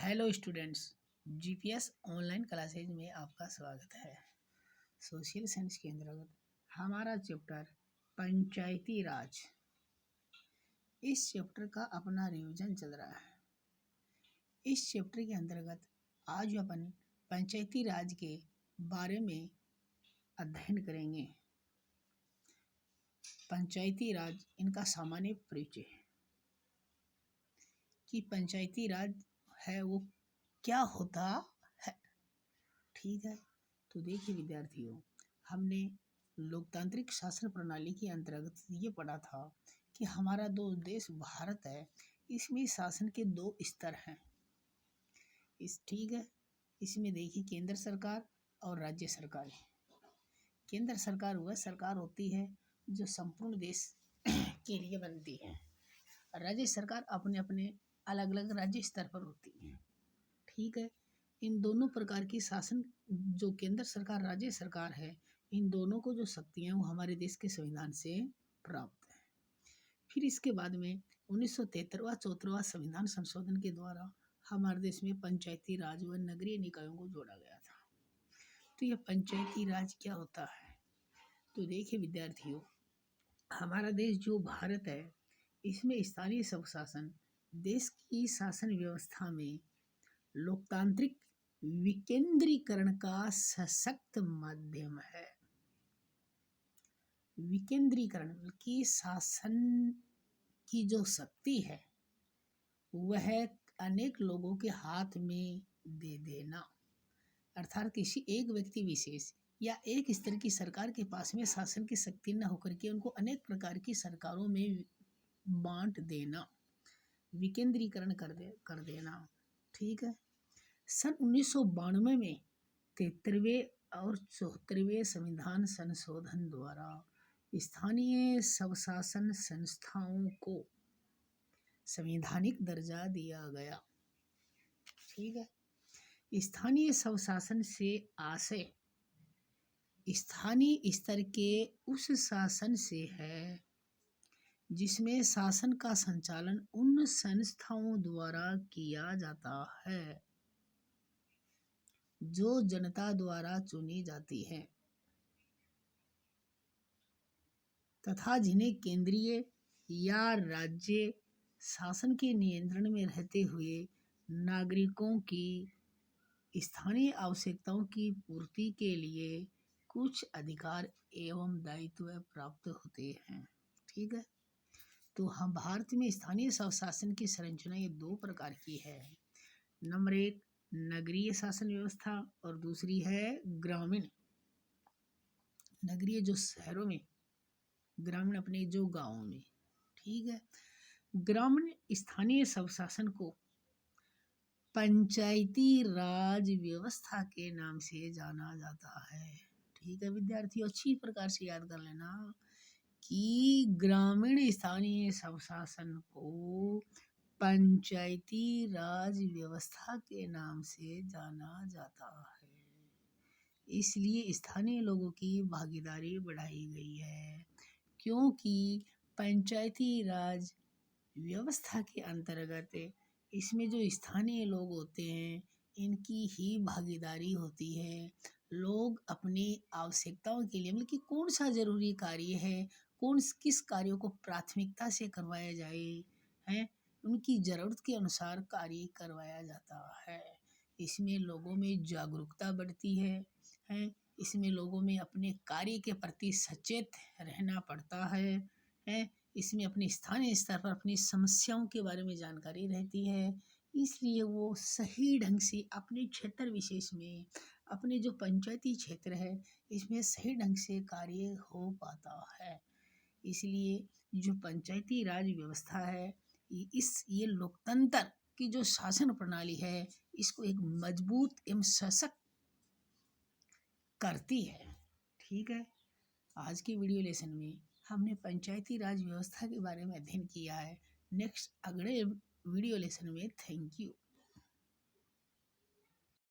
Hello students, GPS online classes में आपका स्वागत है। सोशल साइंस के अंतर्गत हमारा चैप्टर पंचायती राज, इस चैप्टर का अपना रिवीजन चल रहा है। इस चैप्टर के अंतर्गत आज अपन पंचायती राज के बारे में अध्ययन करेंगे। पंचायती राज, इनका सामान्य परिचय कि पंचायती राज है वो क्या होता है। ठीक है, तो देखिए विद्यार्थियों, हमने लोकतांत्रिक शासन प्रणाली के अंतर्गत ये पढ़ा था कि हमारा जो देश भारत है, इसमें शासन के 2 स्तर हैं। ठीक है, इसमें देखिए केंद्र सरकार और राज्य सरकार। केंद्र सरकार वह सरकार होती है जो संपूर्ण देश के लिए बनती है। राज्य सरकार अपने अपने अलग अलग राज्य स्तर पर होती है। ठीक है, इन दोनों प्रकार की शासन, जो केंद्र सरकार, राज्य सरकार है, इन दोनों को जो शक्तियाँ वो हमारे देश के संविधान से प्राप्त है। फिर इसके बाद में 1973वां संविधान संशोधन के द्वारा हमारे देश में पंचायती राज व नगरीय निकायों को जोड़ा गया था। तो यह पंचायती राज क्या होता है? तो देखिए विद्यार्थियों, हमारा देश जो भारत है, इसमें स्थानीय स्वशासन देश की शासन व्यवस्था में लोकतांत्रिक विकेंद्रीकरण का सशक्त माध्यम है। विकेंद्रीकरण की शासन की जो शक्ति है वह अनेक लोगों के हाथ में दे देना, अर्थात किसी एक व्यक्ति विशेष या एक स्तर की सरकार के पास में शासन की शक्ति न होकर के उनको अनेक प्रकार की सरकारों में बांट देना, विकेंद्रीकरण कर देना। ठीक है, सन 1992 में 73वें और 74वें संविधान संशोधन द्वारा स्थानीय स्वशासन संस्थाओं को संवैधानिक दर्जा दिया गया। ठीक है, स्थानीय स्वशासन से आशय स्थानीय स्तर के उस शासन से है जिसमें शासन का संचालन उन संस्थाओं द्वारा किया जाता है जो जनता द्वारा चुनी जाती है तथा जिन्हें केंद्रीय या राज्य शासन के नियंत्रण में रहते हुए नागरिकों की स्थानीय आवश्यकताओं की पूर्ति के लिए कुछ अधिकार एवं दायित्व प्राप्त होते हैं। ठीक है, तो हम भारत में स्थानीय स्वशासन की संरचना ये 2 प्रकार की है। नंबर 1 नगरीय शासन व्यवस्था और दूसरी है ग्रामीण। नगरीय जो शहरों में, ग्रामीण अपने जो गांवों में। ठीक है, ग्रामीण स्थानीय स्वशासन को पंचायती राज व्यवस्था के नाम से जाना जाता है। ठीक है विद्यार्थियों, अच्छी प्रकार से याद कर लेना कि ग्रामीण स्थानीय स्वशासन को पंचायती राज व्यवस्था के नाम से जाना जाता है। इसलिए स्थानीय लोगों की भागीदारी बढ़ाई गई है, क्योंकि पंचायती राज व्यवस्था के अंतर्गत इसमें जो स्थानीय लोग होते हैं इनकी ही भागीदारी होती है। लोग अपनी आवश्यकताओं के लिए, मतलब कि कौन सा जरूरी कार्य है, किस कार्यों को प्राथमिकता से करवाया जाए, है उनकी ज़रूरत के अनुसार कार्य करवाया जाता है। इसमें लोगों में जागरूकता बढ़ती है, इसमें लोगों में अपने कार्य के प्रति सचेत रहना पड़ता है। इसमें अपने स्थानीय स्तर पर अपनी समस्याओं के बारे में जानकारी रहती है, इसलिए वो सही ढंग से अपने क्षेत्र विशेष में, अपने जो पंचायती क्षेत्र है इसमें सही ढंग से कार्य हो पाता है। इसलिए जो पंचायती राज व्यवस्था है, ये लोकतंत्र की जो शासन प्रणाली है इसको एक मजबूत एवं सशक्त करती है। ठीक है, आज की वीडियो लेसन में हमने पंचायती राज व्यवस्था के बारे में अध्ययन किया है। नेक्स्ट अगले वीडियो लेसन में थैंक यू।